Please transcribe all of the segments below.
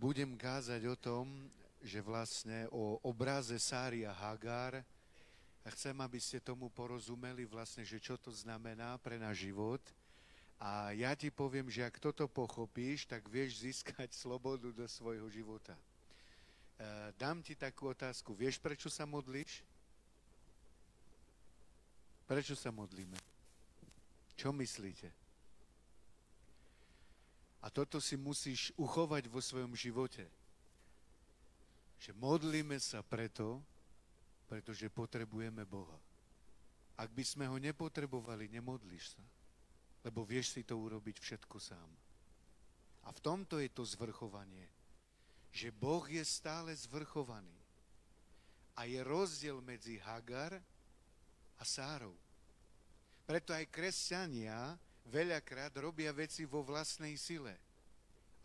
Budem kázať o tom, že vlastne o obraze Sáry a Hagar. A chcem, aby ste tomu porozumeli vlastne, že čo to znamená pre náš život. A ja ti poviem, že ak toto pochopíš, tak vieš získať slobodu do svojho života. Dám ti takú otázku. Vieš, prečo sa modlíš? Prečo sa modlíme? Čo myslíte? A toto si musíš uchovať vo svojom živote. Že modlíme sa pretože potrebujeme Boha. Ak by sme ho nepotrebovali, nemodlíš sa. Lebo vieš si to urobiť všetko sám. A v tomto je to zvrchovanie. Že Boh je stále zvrchovaný. A je rozdiel medzi Hagar a Sárou. Preto aj kresťania veľakrát robia veci vo vlastnej sile.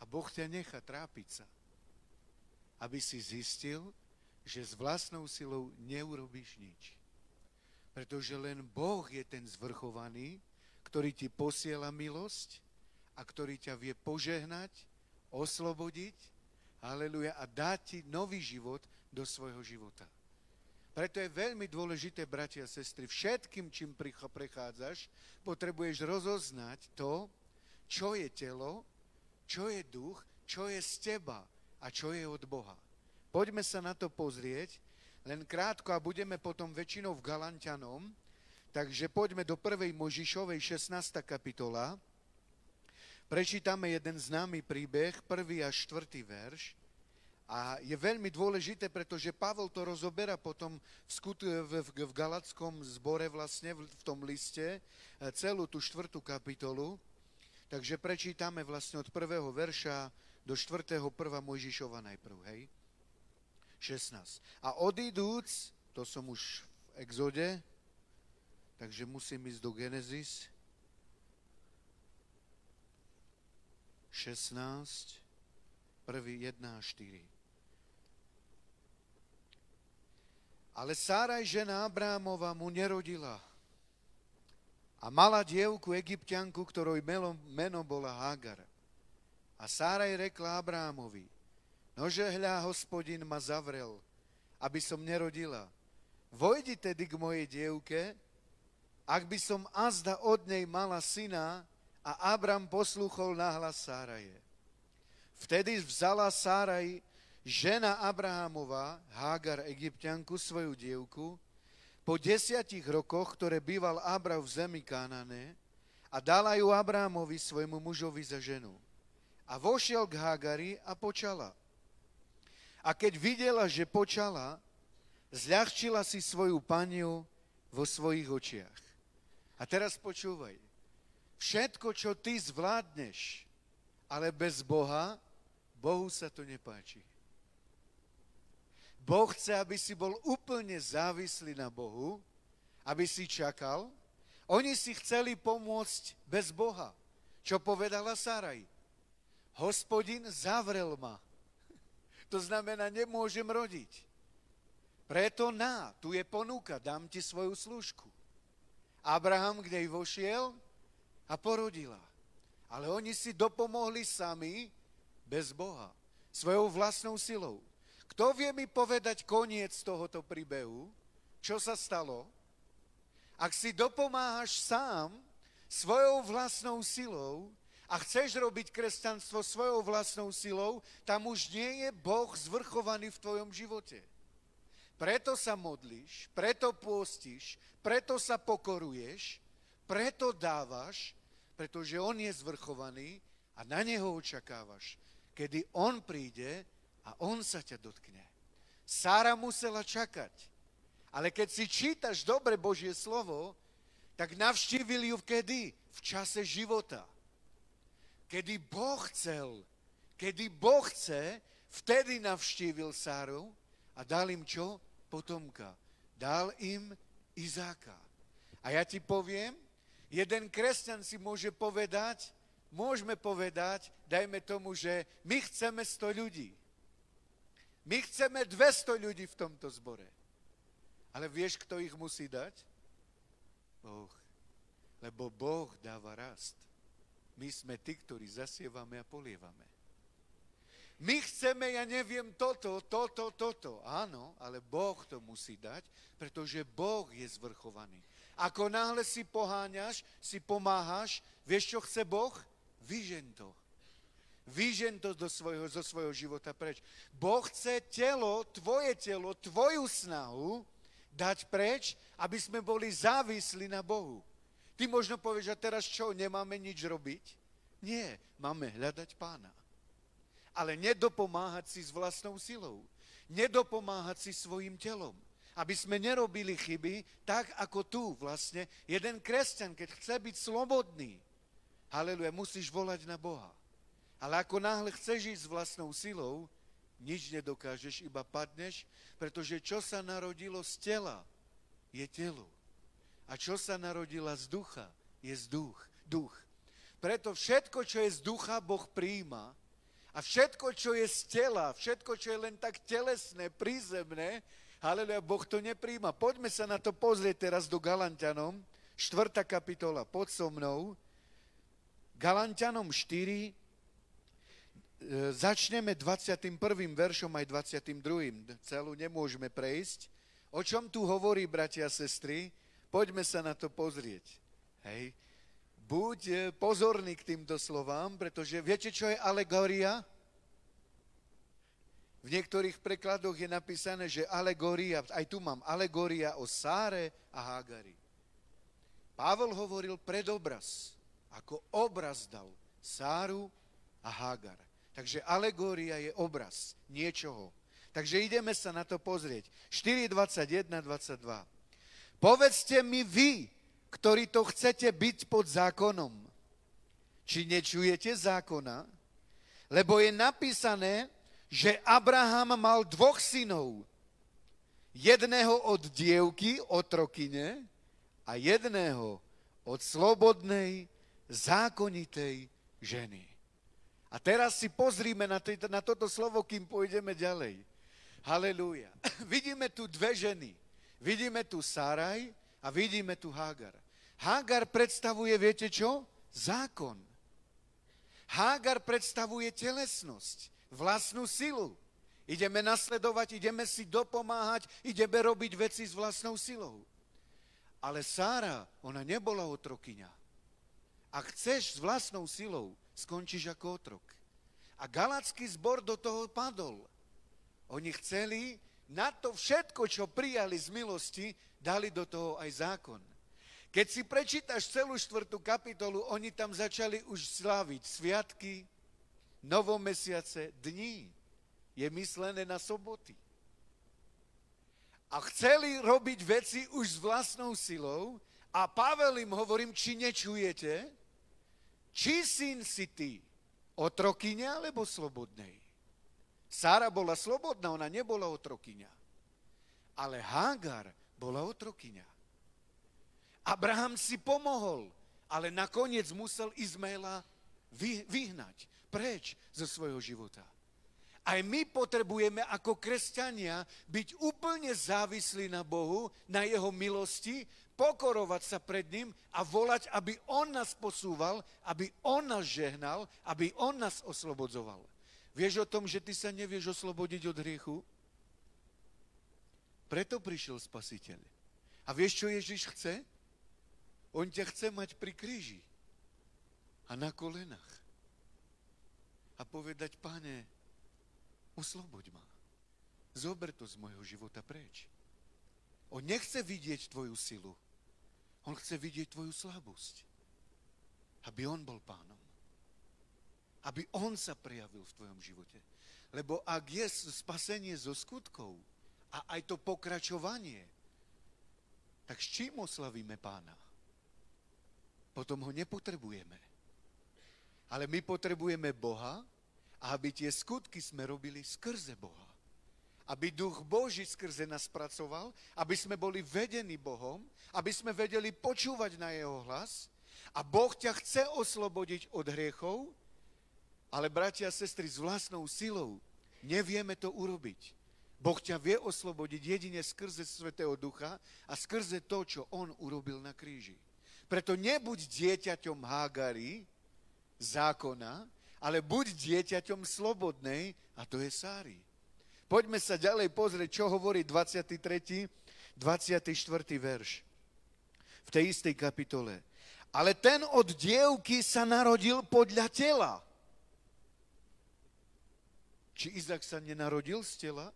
A Boh ťa nechá trápiť sa. Aby si zistil, že s vlastnou silou neurobíš nič. Pretože len Boh je ten zvrchovaný, ktorý ti posiela milosť a ktorý ťa vie požehnať, oslobodiť, haleluja, a dať ti nový život do svojho života. Preto je veľmi dôležité, bratia a sestry, všetkým, čím prechádzaš, potrebuješ rozoznať to, čo je telo, čo je duch, čo je z teba a čo je od Boha. Poďme sa na to pozrieť, len krátko a budeme potom väčšinou v Galanťanom, takže poďme do 1. Mojžišovej 16. kapitola. Prečítame jeden známy príbeh, 1. až 4. verš. A je veľmi dôležité, pretože Pavol to rozoberá potom v Galatskom zbore vlastne, v tom liste, celú tú 4. kapitolu. Takže prečítame vlastne od 1. verša do 4. 1. Mojžišova najprv, hej? 16. A odídúc, to som už v Exode, takže musím ísť do Genesis. 16, 1, 1 a 4. Ale Sáraj, žena Abrahamova, mu nerodila. A mala dievku Egypťanku, ktorej meno bola Hagar. A Sáraj rekla Abrahamovi, nože hľa, Hospodin ma zavrel, aby som nerodila. Vojdi tedy k mojej dievke, ak by som azda od nej mala syna, a Abram poslúchol na hlas Sáraje. Vtedy vzala Sáraj, žena Abrahamova, Hagar Egypťanku, svoju dievku, po 10 rokoch, ktoré býval Abram v zemi Kánané, a dala ju Abrahamovi, svojmu mužovi, za ženu. A vošiel k Hagari a počala. A keď videla, že počala, zľahčila si svoju paniu vo svojich očiach. A teraz počúvaj. Všetko, čo ty zvládneš, ale bez Boha, Bohu sa to nepáči. Boh chce, aby si bol úplne závislý na Bohu, aby si čakal. Oni si chceli pomôcť bez Boha. Čo povedala Sáraj? Hospodin zavrel ma. To znamená, nemôžem rodiť. Preto tu je ponuka, dám ti svoju služku. Abraham k nej vošiel a porodila. Ale oni si dopomohli sami bez Boha, svojou vlastnou silou. Kto vie mi povedať koniec tohoto príbehu? Čo sa stalo? Ak si dopomáhaš sám svojou vlastnou silou a chceš robiť kresťanstvo svojou vlastnou silou, tam už nie je Boh zvrchovaný v tvojom živote. Preto sa modlíš, preto pôstiš, preto sa pokoruješ, preto dávaš, pretože on je zvrchovaný a na neho očakávaš, kedy on príde a on sa ťa dotkne. Sára musela čakať, ale keď si čítaš dobre Božie slovo, tak navštívil ju kedy? V čase života. Kedy Boh chce, vtedy navštívil Sáru a dal im čo? Potomka. Dal im Izáka. A ja ti poviem, jeden kresťan si môžeme povedať, dajme tomu, že my chceme 100 ľudí. My chceme 200 ľudí v tomto zbore. Ale vieš, kto ich musí dať? Boh. Lebo Boh dáva rast. My sme tí, ktorí zasievame a polievame. My chceme, ja neviem, toto. Áno, ale Boh to musí dať, pretože Boh je zvrchovaný. Ako náhle si poháňaš, si pomáhaš, vieš, čo chce Boh? Vyžeň to. Vyžeň to zo svojho života preč. Boh chce telo, tvoju snahu dať preč, aby sme boli závislí na Bohu. Ty možno povieš, a teraz čo, nemáme nič robiť? Nie, máme hľadať Pána. Ale nedopomáhať si s vlastnou silou. Nedopomáhať si svojim telom. Aby sme nerobili chyby, tak ako tu vlastne. Jeden kresťan, keď chce byť slobodný, haleluja, musíš volať na Boha. Ale ako náhle chceš ísť s vlastnou silou, nič nedokážeš, iba padneš, pretože čo sa narodilo z tela, je telo. A čo sa narodila z ducha, je duch. Preto všetko, čo je z ducha, Boh prijíma. A všetko, čo je z tela, všetko, čo je len tak telesné, prízemné, haleluja, Boh to nepríjma. Poďme sa na to pozrieť teraz do Galanťanom, 4. kapitola, pod so mnou. Galanťanom 4, začneme 21. veršom aj 22. Celú nemôžeme prejsť. O čom tu hovorí, bratia a sestry? Poďme sa na to pozrieť. Hej. Buď pozorný k týmto slovám, pretože viete, čo je alegória? V niektorých prekladoch je napísané, že alegória, aj tu mám, alegória o Sáre a Hágari. Pavol hovoril predobraz, ako obraz dal Sáru a Hágar. Takže alegória je obraz niečoho. Takže ideme sa na to pozrieť. 4, 21, 22. Povedzte mi vy, ktorí to chcete byť pod zákonom, či nečujete zákona? Lebo je napísané, že Abraham mal 2 synov. Jedného od dievky, otrokyne, a jedného od slobodnej, zákonitej ženy. A teraz si pozrime na toto slovo, kým pôjdeme ďalej. Halelúja. Vidíme tu 2 ženy. Vidíme tu Sáraj a vidíme tu Hágar. Hágar predstavuje, viete čo? Zákon. Hágar predstavuje telesnosť, vlastnú silu. Ideme nasledovať, ideme si dopomáhať, ideme robiť veci s vlastnou silou. Ale Sára, ona nebola otrokyňa. Ak chceš s vlastnou silou, skončíš ako otrok. A galacký zbor do toho padol. Oni chceli na to všetko, čo prijali z milosti, dali do toho aj zákon. Keď si prečítaš celú 4. kapitolu, oni tam začali už sláviť sviatky, novomesiace, dní. Je myslené na soboty. A chceli robiť veci už s vlastnou silou a Pavel im hovorím, či nečujete, či syn si ty, otrokyne alebo slobodnej. Sára bola slobodná, ona nebola otrokyňa. Ale Hágar bola otrokyňa. Abraham si pomohol, ale nakoniec musel Izmaela vyhnať preč zo svojho života. Aj my potrebujeme ako kresťania byť úplne závislí na Bohu, na jeho milosti, pokorovať sa pred ním a volať, aby on nás posúval, aby on nás žehnal, aby on nás oslobodzoval. Vieš o tom, že ty sa nevieš oslobodiť od hriechu? Preto prišiel Spasiteľ. A vieš, čo Ježiš chce? On ťa chce mať pri kríži a na kolenách. A povedať, Pane, osloboď ma. Zober to z môjho života preč. On nechce vidieť tvoju silu. On chce vidieť tvoju slabosť. Aby on bol pánom. Aby on sa prejavil v tvojom živote. Lebo ak je spasenie zo skutkov a aj to pokračovanie, tak s čím oslavíme Pána? Potom ho nepotrebujeme. Ale my potrebujeme Boha, a aby tie skutky sme robili skrze Boha. Aby Duch Boží skrze nás pracoval, aby sme boli vedení Bohom, aby sme vedeli počúvať na jeho hlas. A Boh ťa chce oslobodiť od hriechov, ale bratia a sestry, s vlastnou silou nevieme to urobiť. Boh ťa vie oslobodiť jedine skrze Svätého Ducha a skrze to, čo on urobil na kríži. Preto nebuď dieťaťom Hágari, zákona, ale buď dieťaťom slobodnej, A to je Sári. Poďme sa ďalej pozrieť, čo hovorí 23., 24. verš v tej istej kapitole. Ale ten od dievky sa narodil podľa tela. Či Izák sa nenarodil z tela?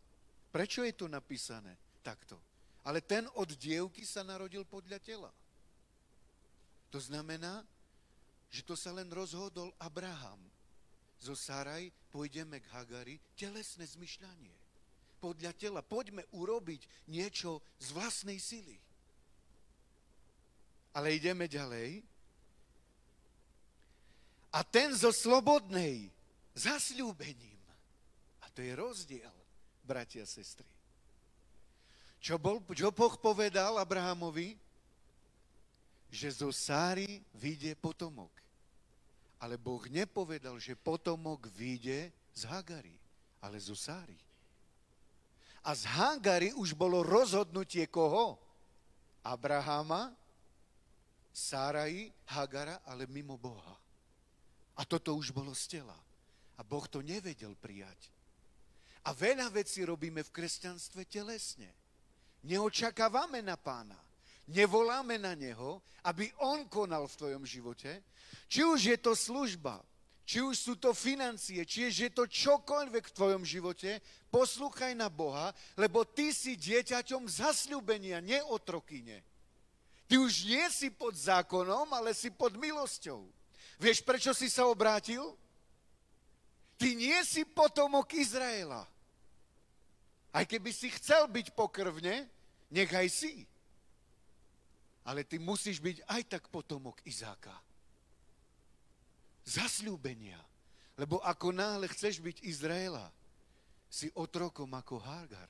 Prečo je to napísané takto? Ale ten od dievky sa narodil podľa tela. To znamená, že to sa len rozhodol Abraham. Zo Sáraj pôjdeme k Hagari, telesné zmyšľanie. Podľa tela, poďme urobiť niečo z vlastnej sily. Ale ideme ďalej. A ten zo slobodnej, zasľúbením. A to je rozdiel, bratia a sestry. Čo Boh povedal Abrahamovi? Že zo Sáry vyjde potomok. Ale Boh nepovedal, že potomok vyjde z Hagari, ale zo Sáry. A z Hagari už bolo rozhodnutie koho? Abrahama, Sárai, Hagara, ale mimo Boha. A toto už bolo z tela. A Boh to nevedel prijať. A veľa vecí robíme v kresťanstve telesne. Neočakávame na Pána. Nevoláme na Neho, aby On konal v tvojom živote. Či už je to služba, či už sú to financie, či je to čokoľvek v tvojom živote, poslúchaj na Boha, lebo ty si dieťaťom zasľúbenia, nie otrokyne. Ty už nie si pod zákonom, ale si pod milosťou. Vieš, prečo si sa obrátil? Ty nie si potomok Izraela. Aj keby si chcel byť pokrvne, nechaj si. Ale ty musíš byť aj tak potomok Izáka. Zasľúbenia. Lebo ako náhle chceš byť Izraela, si otrokom ako Hagar.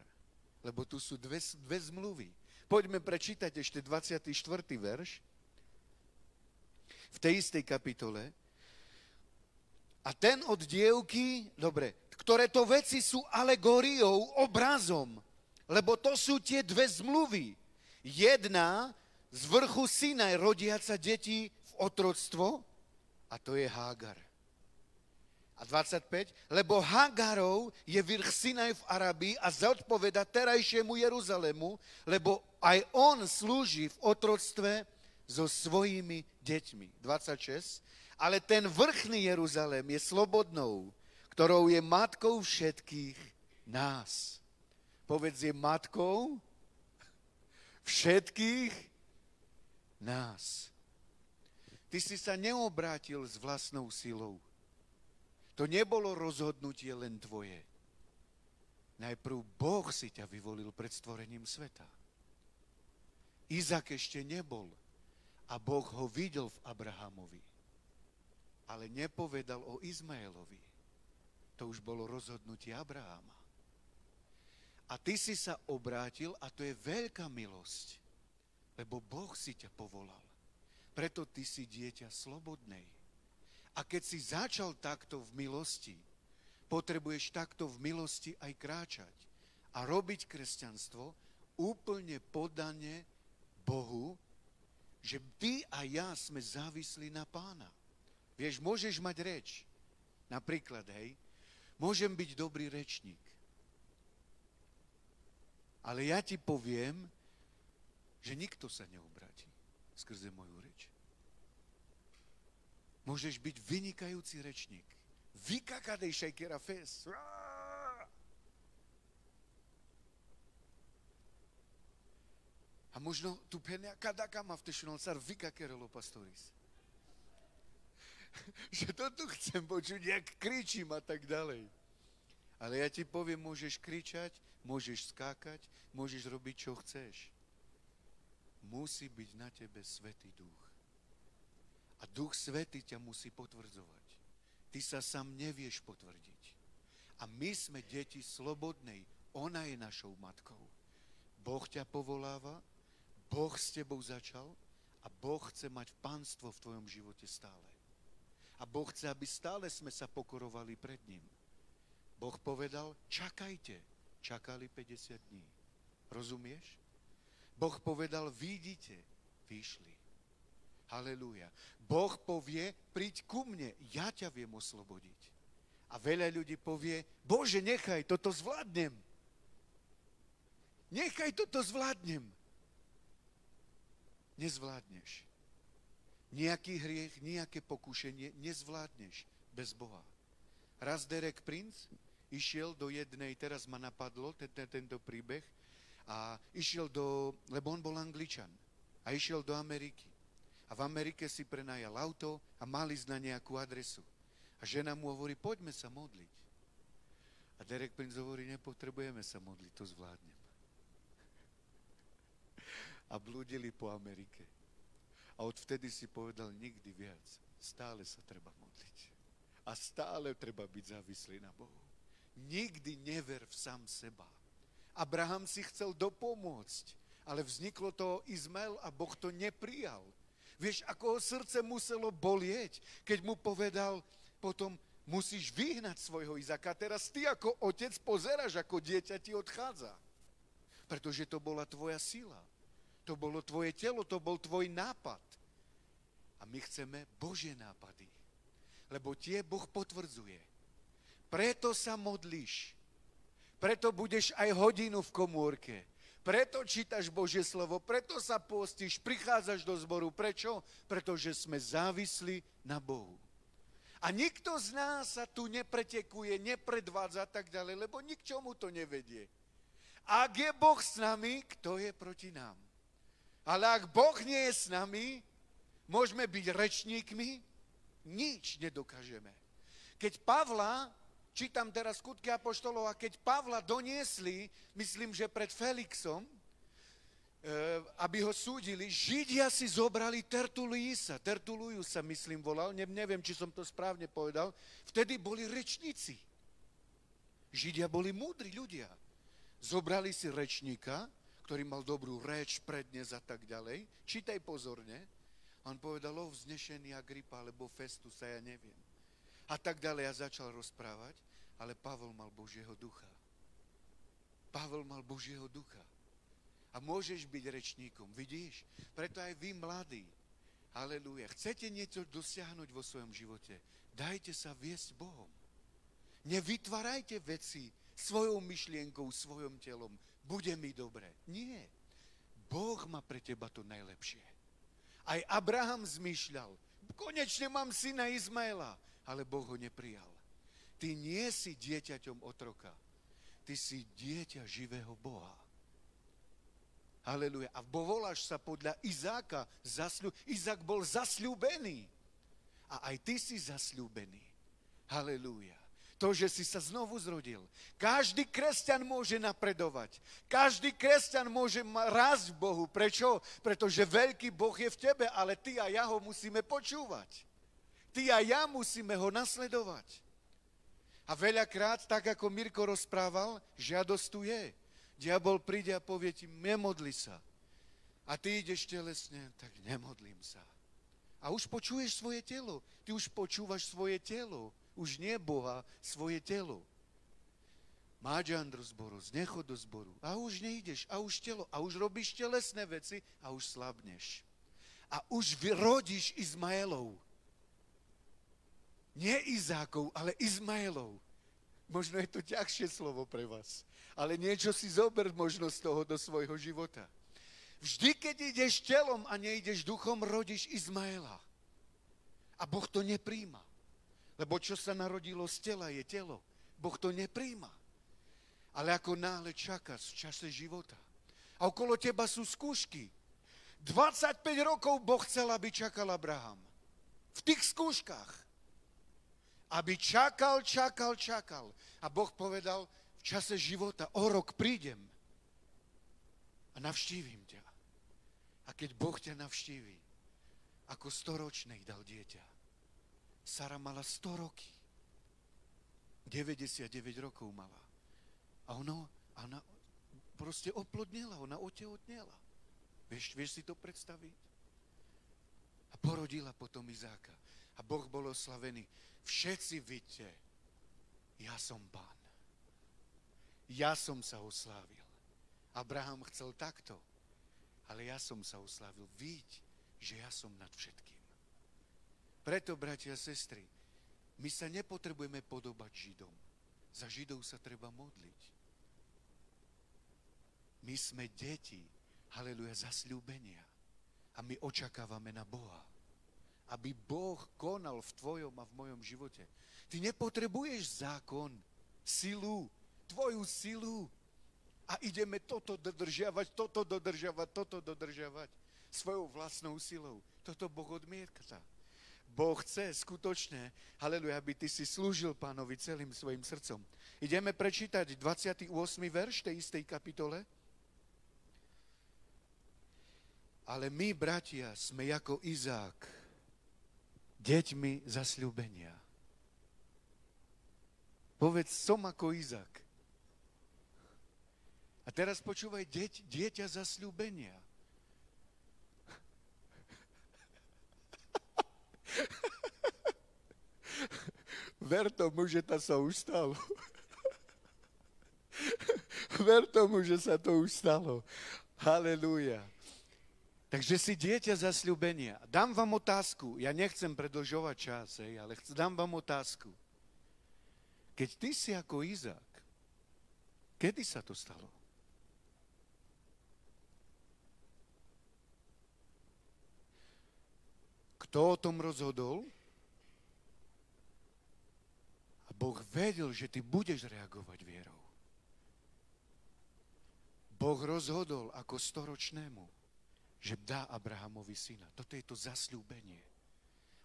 Lebo tu sú dve zmluvy. Poďme prečítať ešte 24. verš v tej istej kapitole. A ten od dievky, dobre, ktoré to veci sú alegóriou, obrazom, lebo to sú tie dve zmluvy. Jedna z vrchu Sinaj rodiaca deti v otroctvo, a to je Hagar. A 25, lebo Hagarov je vrch Sinaj v Arabii a zodpoveda terajšiemu Jeruzalému, lebo aj on slúži v otroctve so svojimi deťmi. 26, ale ten vrchný Jeruzalém je slobodnou, ktorou je matkou všetkých nás. Povedz, je matkou všetkých nás. Ty si sa neobrátil s vlastnou silou. To nebolo rozhodnutie len tvoje. Najprv Boh si ťa vyvolil pred stvorením sveta. Izák ešte nebol a Boh ho videl v Abrahamovi. Ale nepovedal o Izmaelovi. To už bolo rozhodnutie Abrahama. A ty si sa obrátil a to je veľká milosť, lebo Boh si ťa povolal. Preto ty si dieťa slobodnej. A keď si začal takto v milosti, potrebuješ takto v milosti aj kráčať a robiť kresťanstvo úplne podane Bohu, že ty a ja sme závislí na Pána. Vieš, môžeš mať reč. Napríklad, hej, môžem byť dobrý rečník. Ale ja ti poviem, že nikto sa neobráti skrze moju reč. Môžeš byť vynikajúci rečník. Vykakadej šajkera fes. A možno tu penia kadaka ma vtešunal car vykakerelo pastoris. Že to tu chcem počuť, jak kričím a tak ďalej. Ale ja ti poviem, môžeš kričať, môžeš skákať, môžeš robiť, čo chceš. Musí byť na tebe Svätý Duch. A Duch Svätý ťa musí potvrdzovať. Ty sa sám nevieš potvrdiť. A my sme deti slobodnej. Ona je našou matkou. Boh ťa povoláva, Boh s tebou začal a Boh chce mať pánstvo v tvojom živote stále. A Boh chce, aby stále sme sa pokorovali pred ním. Boh povedal, čakajte. Čakali 50 dní. Rozumieš? Boh povedal, vyjdite. Vyšli. Halelúja. Boh povie, príď ku mne, ja ťa viem oslobodiť. A veľa ľudí povie, Bože, nechaj, toto zvládnem. Nechaj, toto zvládnem. Nezvládneš. Nejaký hriech, nejaké pokušenie nezvládneš bez Boha. Raz Derek Prince išiel do jednej, teraz ma napadlo tento príbeh, a išiel lebo on bol Angličan, a išiel do Ameriky. A v Amerike si prenajal auto a mal ísť na nejakú adresu. A žena mu hovorí, poďme sa modliť. A Derek Prince hovorí, nepotrebujeme sa modliť, to zvládnem. A blúdili po Amerike. A odvtedy si povedal, nikdy viac. Stále sa treba modliť. A stále treba byť závislý na Bohu. Nikdy never v sám seba. Abraham si chcel dopomôcť, ale vzniklo to Izmael a Boh to neprijal. Vieš, ako ho srdce muselo bolieť, keď mu povedal, potom musíš vyhnať svojho Izaka. Teraz ty ako otec pozeráš, ako dieťa ti odchádza. Pretože to bola tvoja sila. To bolo tvoje telo, to bol tvoj nápad. A my chceme Božie nápady. Lebo tie Boh potvrdzuje. Preto sa modlíš. Preto budeš aj hodinu v komórke. Preto čítaš Božie slovo. Preto sa postíš, prichádzaš do zboru. Prečo? Pretože sme závislí na Bohu. A nikto z nás sa tu nepretekuje, nepredvádza a tak ďalej, lebo nik čomu to nevedie. Ak je Boh s nami, kto je proti nám? Ale ak Boh nie je s nami, môžeme byť rečníkmi, nič nedokážeme. Keď Pavla, čítam teraz Skutky apoštolov, a keď Pavla doniesli, myslím, že pred Felixom, aby ho súdili, Židia si zobrali Tertuliusa, myslím, volal, neviem, či som to správne povedal, vtedy boli rečníci. Židia boli múdri ľudia. Zobrali si rečníka, ktorý mal dobrú reč, prednes a tak ďalej. Čítaj pozorne. On povedal, vznešený Agripa, alebo Festusa, ja neviem. A tak ďalej, a začal rozprávať, ale Pavol mal Božieho ducha. Pavel mal Božieho ducha. A môžeš byť rečníkom, vidíš? Preto aj vy, mladí, halelúja, chcete niečo dosiahnuť vo svojom živote, dajte sa viesť Bohom. Nevytvárajte veci svojou myšlienkou, svojom telom. Bude mi dobre. Nie. Boh má pre teba to najlepšie. Aj Abraham zmýšľal, konečne mám syna Izmaela, ale Boh ho neprijal. Ty nie si dieťaťom otroka. Ty si dieťa živého Boha. Halelúja. A voláš sa podľa Izáka. Izák bol zasľúbený. A aj ty si zasľúbený. Halelúja. To, že si sa znovu zrodil. Každý kresťan môže napredovať. Každý kresťan môže rásť v Bohu. Prečo? Pretože veľký Boh je v tebe, ale ty a ja ho musíme počúvať. Ty a ja musíme ho nasledovať. A veľakrát, tak ako Mirko rozprával, žiadosť tu je. Diabol príde a povie ti, nemodli sa. A ty ideš telesne, tak nemodlím sa. A už počuješ svoje telo. Ty už počúvaš svoje telo. Už nie Boha, svoje telo. Máš do zboru, znechod do zboru. A už neideš, a už telo, a už robíš telesné veci a už slabneš. A už vyrodíš Izmaelov. Nie Izákov, ale Izmaelov. Možno je to ťažšie slovo pre vás. Ale niečo si zober možno z toho do svojho života. Vždy, keď ideš telom a neideš duchom, rodíš Izmaela. A Boh to nepríjma. Lebo čo sa narodilo z tela, je telo. Boh to nepríjma. Ale ako náhle čakáš v čase života. A okolo teba sú skúšky. 25 rokov Boh chcel, aby čakal Abraham. V tých skúškach. Aby čakal. A Boh povedal, v čase života, o rok prídem a navštívim ťa. A keď Boh ťa navštíví, ako 100-ročnej dal dieťa. Sara mala 100 roky. 99 rokov mala. A ona proste oplodnela, ona otehotnela. Vieš si to predstaviť? A porodila potom Izáka. A Boh bol oslavený. Všetci vidíte, ja som Pán. Ja som sa oslávil. Abraham chcel takto, ale ja som sa oslávil. Vidť, že ja som nad všetkým. Preto, bratia a sestry, My sa nepotrebujeme podobať Židom. Za Židov sa treba modliť. My sme deti, haleluja, zasľúbenia. A my očakávame na Boha. Aby Boh konal v tvojom a v mojom živote. Ty nepotrebuješ zákon, silu, tvoju silu. A ideme toto dodržiavať, toto dodržiavať svojou vlastnou silou. Toto Boh odmieta. Boh chce skutočne, haleluja, aby ty si slúžil Pánovi celým svojim srdcom. Ideme prečítať 28. verš tej istej kapitole. Ale my, bratia, sme ako Izák, deťmi zasľúbenia. Povedz, som ako Izák. A teraz počúvaj, dieťa zasľúbenia. Ver tomu, že to sa už stalo. Ver tomu, že sa to už stalo. Halelúja. Takže si dieťa zasľúbenia. Dám vám otázku. Ja nechcem predĺžovať čas, ale dám vám otázku. Keď ty si ako Izák, kedy sa to stalo? Kto o tom rozhodol? A Boh vedel, že ty budeš reagovať vierou. Boh rozhodol ako storočnému, že dá Abrahamovi syna. Toto je to zasľúbenie.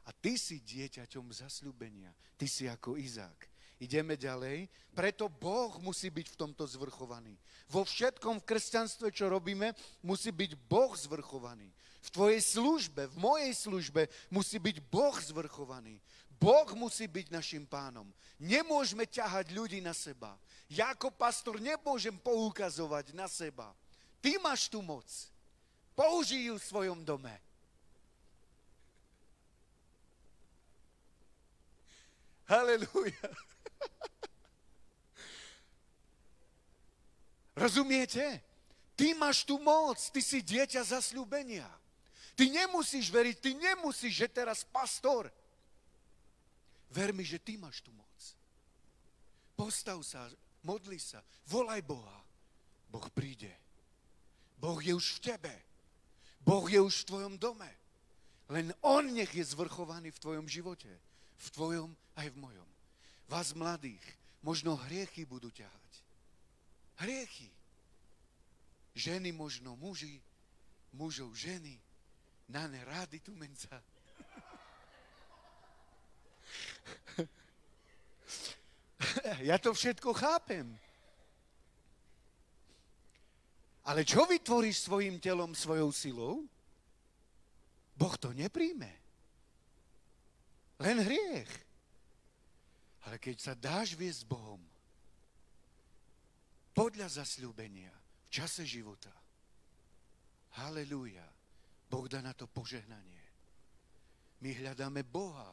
A ty si dieťaťom zasľúbenia. Ty si ako Izák. Ideme ďalej. Preto Boh musí byť v tomto zvrchovaný. Vo všetkom v kresťanstve, čo robíme, musí byť Boh zvrchovaný. V tvojej službe, v mojej službe musí byť Boh zvrchovaný. Boh musí byť našim pánom. Nemôžeme ťahať ľudí na seba. Ja ako pastor nemôžem poukazovať na seba. Ty máš tú moc. Použij ju v svojom dome. Halelúja. Rozumiete? Ty máš tú moc, ty si dieťa zasľúbenia. Ty nemusíš veriť, ty nemusíš, že teraz pastor. Ver mi, že ty máš tú moc. Postav sa, modli sa, volaj Boha. Boh príde. Boh je už v tebe. Boh je už v tvojom dome. Len On nech je zvrchovaný v tvojom živote. V tvojom aj v mojom. Vás mladých možno hriechy budú ťahať. Hriechy. Ženy možno muži, mužov ženy. Na ne rádi tu menca. Ja to všetko chápem. Ale čo vytvoríš svojim telom, svojou silou? Boh to nepríjme. Len hriech. Ale keď sa dáš viesť s Bohom, podľa zasľúbenia, v čase života, halelúja, Boh dá na to požehnanie. My hľadáme Boha.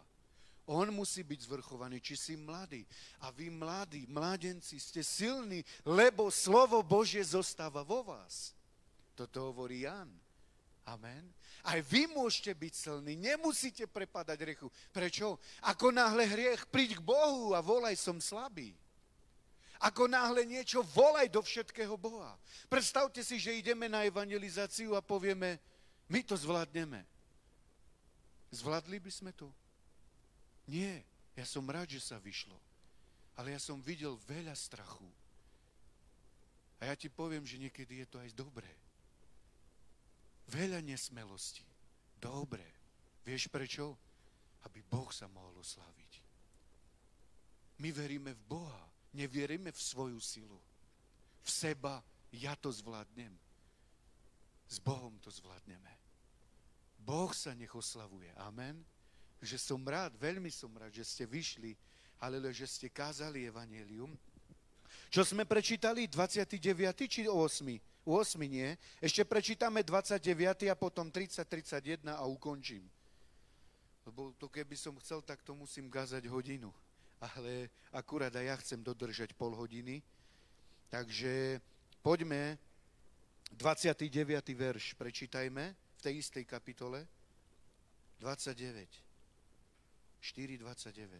On musí byť zvrchovaný, či si mladý. A vy mladí, mládenci, ste silní, lebo slovo Božie zostáva vo vás. Toto hovorí Ján. Amen. Aj vy môžete byť silní, nemusíte prepadať hriechu. Prečo? Ako náhle hriech, príď k Bohu a volaj, som slabý. Ako náhle niečo, volaj do všetkého Boha. Predstavte si, že ideme na evangelizáciu a povieme, my to zvládneme. Zvládli by sme to? Nie, ja som rád, že sa vyšlo. Ale ja som videl veľa strachu. A ja ti poviem, že niekedy je to aj dobré. Veľa nesmelosti. Dobre. Vieš prečo? Aby Boh sa mohol osláviť. My veríme v Boha. Nevieríme v svoju silu. V seba ja to zvládnem. S Bohom to zvládneme. Boh sa nech oslavuje. Amen. Že som rád, veľmi som rád, že ste vyšli, ale že ste kázali evanjelium. Čo sme prečítali? 29. či 8. 8 nie. Ešte prečítame 29. a potom 30, 31 a ukončím. Lebo to keby som chcel, tak to musím kázať hodinu. Ale akurát aj ja chcem dodržať pol hodiny. Takže poďme, 29. verš prečítajme v tej istej kapitole. 29. 4.29.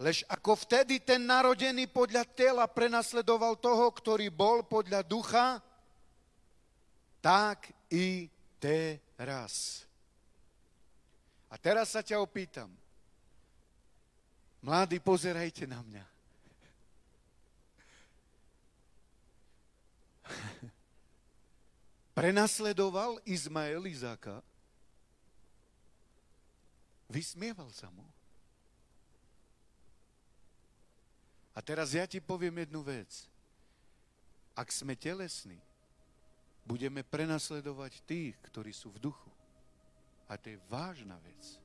Lež ako vtedy ten narodený podľa tela prenasledoval toho, ktorý bol podľa ducha, tak i teraz. A teraz sa ťa opýtam. Mladí, pozerajte na mňa. Prenasledoval Izmael Izáka? Vysmieval sa mu? A teraz ja ti poviem jednu vec. Ak sme telesní, budeme prenasledovať tých, ktorí sú v duchu. A to je vážna vec.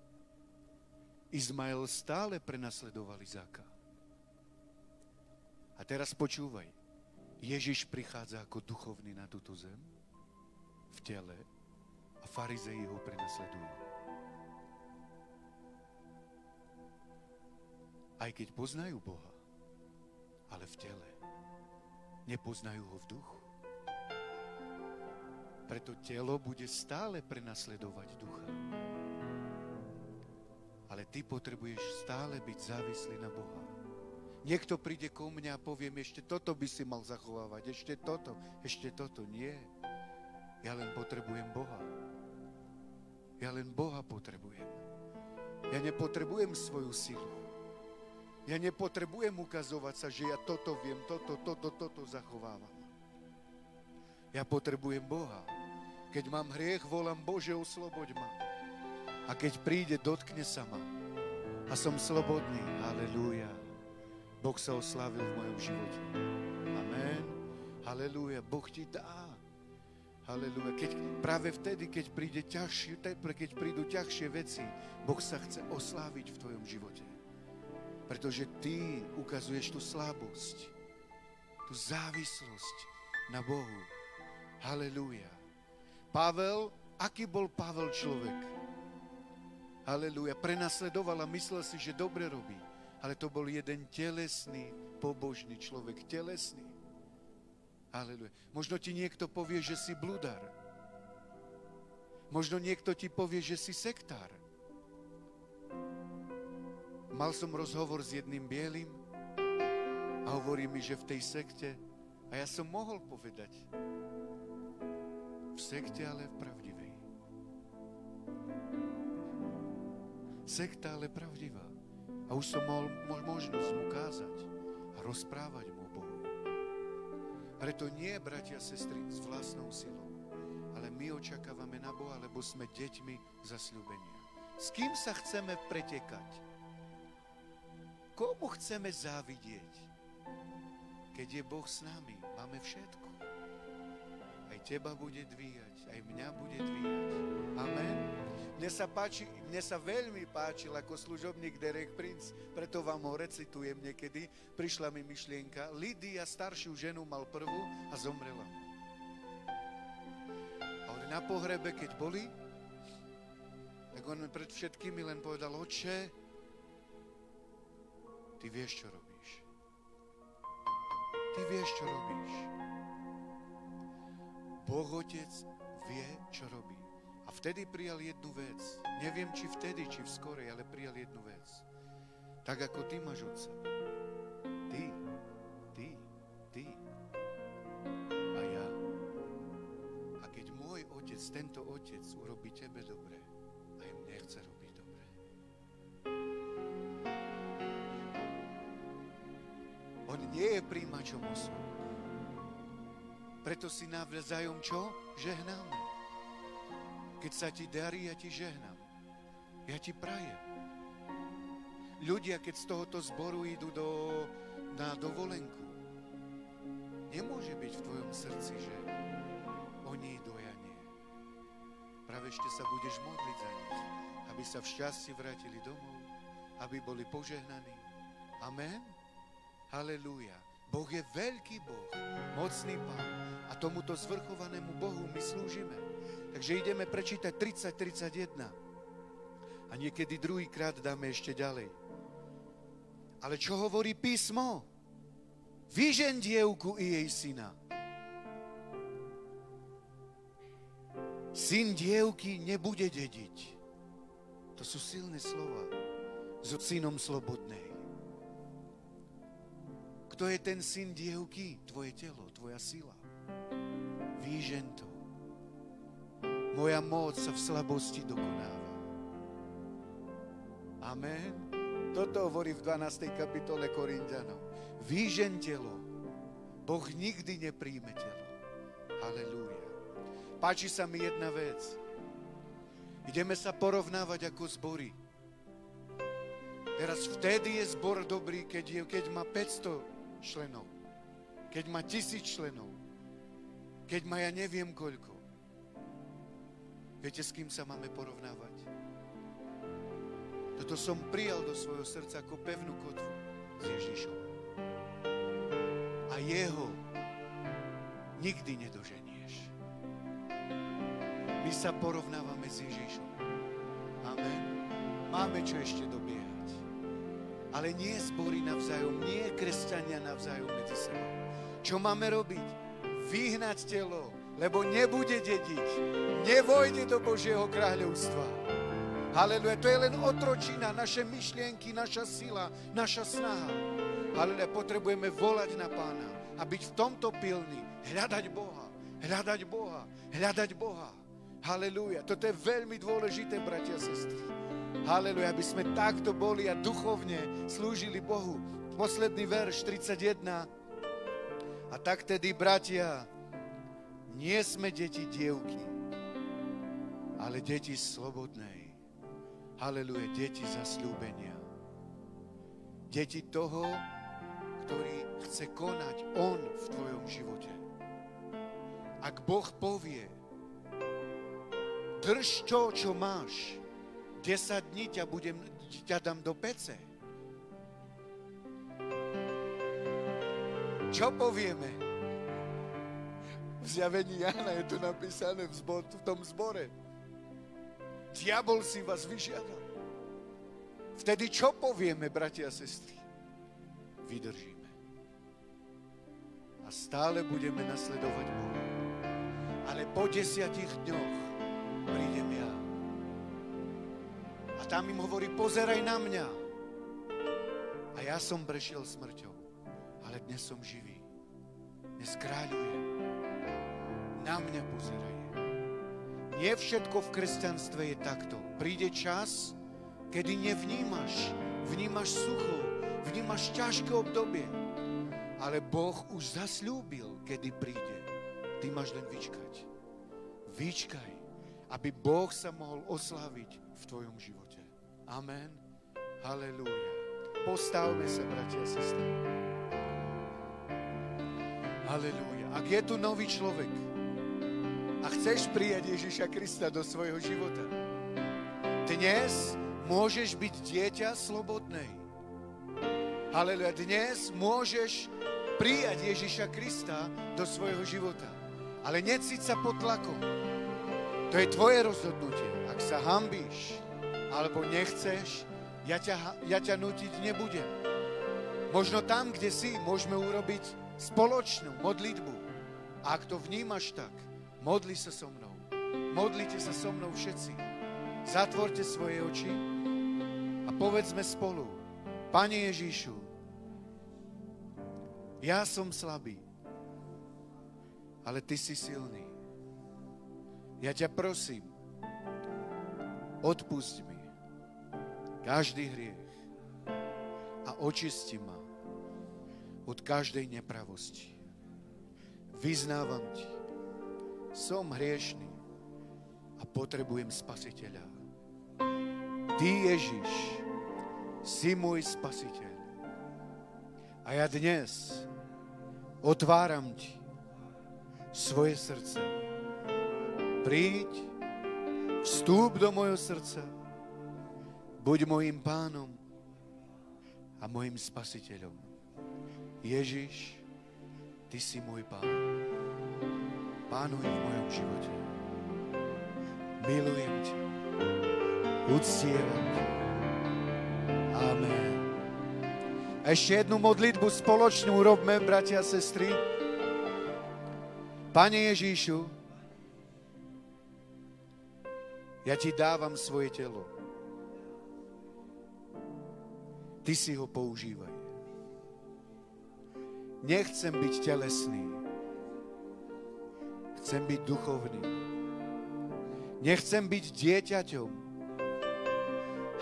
Izmael stále prenasledoval Izáka. A teraz počúvaj. Ježiš prichádza ako duchovný na túto zem, v tele, a farizei ho prenasledujú. Aj keď poznajú Boha, ale v tele. Nepoznajú ho v duchu. Preto telo bude stále prenasledovať ducha. Ale ty potrebuješ stále byť závislý na Boha. Niekto príde ko mňa a poviem, ešte toto by si mal zachovávať, ešte toto. Nie. Ja len potrebujem Boha. Ja len Boha potrebujem. Ja nepotrebujem svoju silu. Ja nepotrebujem ukazovať sa, že ja toto viem, toto zachovávam. Ja potrebujem Boha. Keď mám hriech, volám, Bože, osloboď ma. A keď príde, dotkne sa ma. A som slobodný. Halelúja. Boh sa oslávil v mojom živote. Amen. Halelúja. Boh ti dá. Halelúja. Práve vtedy, keď prídu ťažšie veci, Boh sa chce osláviť v tvojom živote. Pretože ty ukazuješ tú slabosť, tú závislosť na Bohu. Halelúja. Pavel, aký bol Pavel človek? Halelúja. Prenasledoval a myslel si, že dobre robí. Ale to bol jeden telesný, pobožný človek. Telesný. Halelúja. Možno ti niekto povie, že si bludár. Možno niekto ti povie, že si sektár. Mal som rozhovor s jedným bielým a hovorí mi, že v tej sekte, a ja som mohol povedať, v sekte, ale v pravdivej. Sekta, ale pravdivá. A už som mal možnosť mu kázať a rozprávať mu o Bohu. Preto nie, bratia a sestry, s vlastnou silou, ale my očakávame na Boha, lebo sme deťmi zasľúbenia. S kým sa chceme pretekať? Komu chceme závidieť? Keď je Boh s nami, máme všetko. Aj teba bude dvíjať, aj mňa bude dvíjať. Amen. Mne sa veľmi páčil ako služobník Derek Prince, preto vám ho recitujem niekedy. Prišla mi myšlienka, Lydia staršiu ženu mal prvú a zomrela. A on na pohrebe, keď boli, tak on pred všetkými len povedal, Otče, ty vieš, čo robíš. Ty vieš, čo robíš. Boh Otec vie, čo robí. A vtedy prijal jednu vec. Neviem, či vtedy, či v skorej, ale prijal jednu vec. Tak ako ty máš otca. Ty. A ja. A keď môj otec, tento otec urobí tebe dobre, aj mne chce robiť dobre. On nie je príjimačom osôb. Preto si navzájom čo? Žehnáme. Keď sa ti darí, ja ti žehnám. Ja ti prajem. Ľudia, keď z tohoto zboru idú na dovolenku, nemôže byť v tvojom srdci, že oni idú, ja nie. Práve ešte sa budeš modliť za nich, aby sa v šťastí vrátili domov, aby boli požehnaní. Amen. Halelúja. Boh je veľký Boh, mocný Pán a tomuto zvrchovanému Bohu my slúžime. Takže ideme prečítať 30-31 a niekedy druhýkrát dáme ešte ďalej. Ale čo hovorí písmo? Vyžeň dievku i jej syna. Syn dievky nebude dediť. To sú silné slova. So synom slobodnej. Kto je ten syn dievky? Tvoje telo, tvoja sila. Výžen to. Moja moc sa v slabosti dokonáva. Amen. Toto hovorí v 12. kapitole Korinťanom. Výžen telo. Boh nikdy nepríjme telo. Halelúja. Páči sa mi jedna vec. Ideme sa porovnávať ako zbory. Teraz vtedy je zbor dobrý, keď má 500 členov. Keď má 1000 členov. Keď má ja neviem koľko. Viete, s kým sa máme porovnávať? Toto som prijal do svojho srdca ako pevnú kotvu s Ježišom. A jeho nikdy nedoženieš. My sa porovnávame s Ježišom. Amen. Máme čo ešte dobiehať. Ale nie zbory navzájom, nie kresťania navzájom medzi sebou. Čo máme robiť? Vyhnať telo, lebo nebude dediť. Nevojde do Božieho kráľovstva. Haleluja, to je len otročina, naše myšlienky, naša sila, naša snaha. Haleluja, potrebujeme volať na Pána a byť v tomto pilný, hľadať Boha, hľadať Boha, hľadať Boha. Halelúja. Toto je veľmi dôležité, bratia a sestry. Halelúja, aby sme takto boli a duchovne slúžili Bohu. Posledný verš 31. A tak tedy, bratia, nie sme deti dievky, ale deti slobodnej. Halelúja, deti zasľúbenia. Deti toho, ktorý chce konať on v tvojom živote. Ak Boh povie, drž to, čo máš, 10 dní ťa dám do pece. Čo povieme? V Zjavení Jána je to napísané v tom zbore. Diabol si vás vyžiadal. Vtedy čo povieme, bratia a sestry? Vydržíme. A stále budeme nasledovať Boha. Ale po 10 dňoch prídem ja. A tam im hovorí, pozeraj na mňa. A ja som prešiel smrťou, ale dnes som živý. Dnes kráľujem. Na mňa pozeraj. Nie všetko v kresťanstve je takto. Príde čas, kedy nevnímaš. Vnímaš sucho, vnímaš ťažké obdobie. Ale Boh už zasľúbil, kedy príde. Ty máš len vyčkať. Vyčkaj, aby Boh sa mohol osláviť v tvojom živote. Amen. Halelúja. Postavme sa, bratia a sestry. Halelúja. Ak je tu nový človek a chceš prijať Ježiša Krista do svojho života, dnes môžeš byť dieťa slobodnej. Halelúja. Dnes môžeš prijať Ježiša Krista do svojho života. Ale necíť sa pod tlakom. To je tvoje rozhodnutie. Ak sa hanbíš, alebo nechceš, ja ťa nútiť nebudem. Možno tam, kde si, môžeme urobiť spoločnú modlitbu. A ak to vnímaš tak, modli sa so mnou. Modlite sa so mnou všetci. Zatvorte svoje oči a povedzme spolu. Pane Ježišu, ja som slabý, ale Ty si silný. Ja ťa prosím, odpusť mi každý hriech a očisti ma od každej nepravosti. Vyznávam Ti, som hriešný a potrebujem Spasiteľa. Ty, Ježiš, si môj Spasiteľ. A ja dnes otváram Ti svoje srdce. Príď, vstúp do mojho srdca, buď mojím Pánom a mojím Spasiteľom. Ježiš, Ty si môj Pán. Pánuj v mojom živote. Milujem Ťa. Uctievam Ťa. Amen. A ešte jednu modlitbu spoločnú robme, bratia a sestry. Pane Ježíšu, ja Ti dávam svoje telo. Ty si ho používaj. Nechcem byť telesný. Chcem byť duchovný. Nechcem byť dieťaťom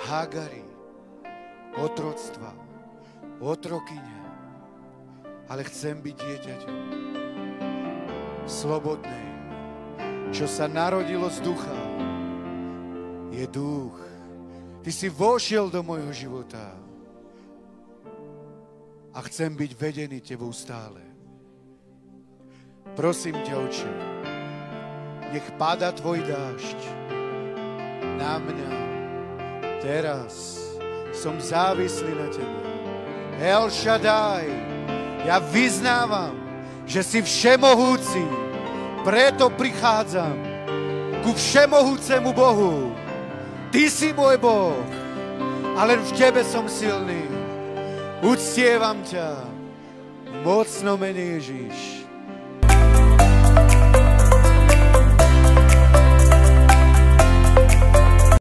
Hagari, otroctva, otrokyne, ale chcem byť dieťaťom slobodnej, čo sa narodilo z ducha. Je duch. Ty si vošiel do môjho života a chcem byť vedený tebou stále. Prosím ťa, Oče, nech páda tvoj dážď na mňa. Teraz som závislý na tebe. El Shaddai, ja vyznávam, že si všemohúci, preto prichádzam ku všemohúcemu Bohu. Ty si môj Boh a len v tebe som silný. Uctievam ťa v mocnom mene Ježíš.